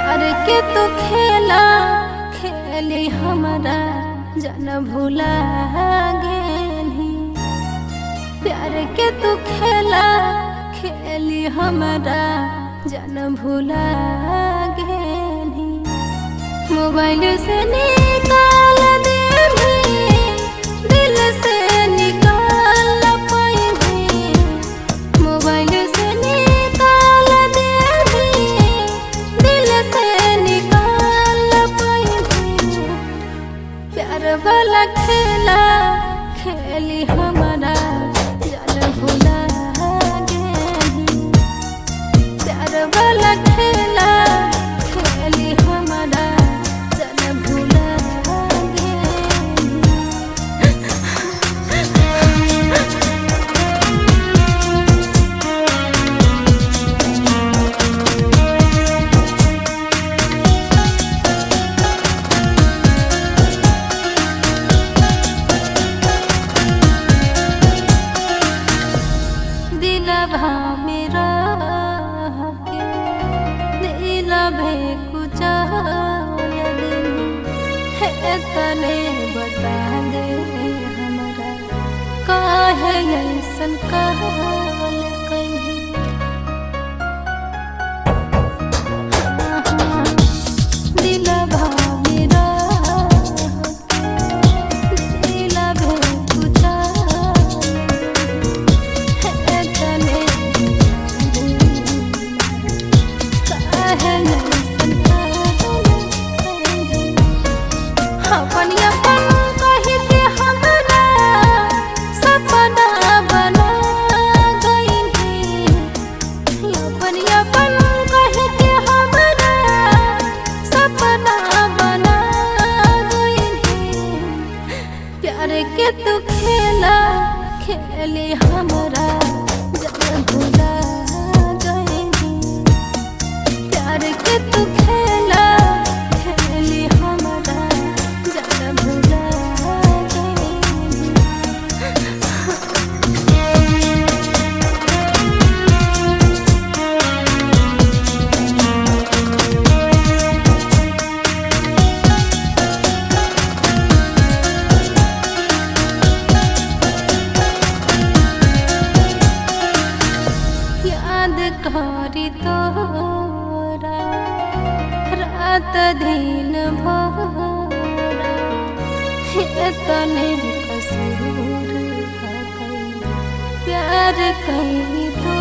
प्यार के तू खेला खेली हमारा जन भूला गेली। प्यार के तू खेला खेली हमारा जन भूला गेली। मोबाइल से निकाल दे दिल से निकाल पाई। मोबाइल से निकाल दे दिल से निकाल पाई। प्यार वाला खेला खेली हमारा जन भूला गेली। प्यार वाला खेला खेली हमारा जन भूला गेली। दिलवा मेरा के दिलवा कुचाल दिन है तने बता दे हमारा काहे ऐसन कहल कहीं। दिलवा मेरा के दिलवा कुचाल है तने अपन अपन कही के हमरा सपना बना गई। अपन अपन कही के हमरा सपना बना गई। प्यार के तू खेला खेली हमरा जन भूला गई। प्यार के तू खेला खेली हमारा जन भूला गई। याद करी तोरा रात दिन भोरा तने कसूर है। प्यार कहीं तो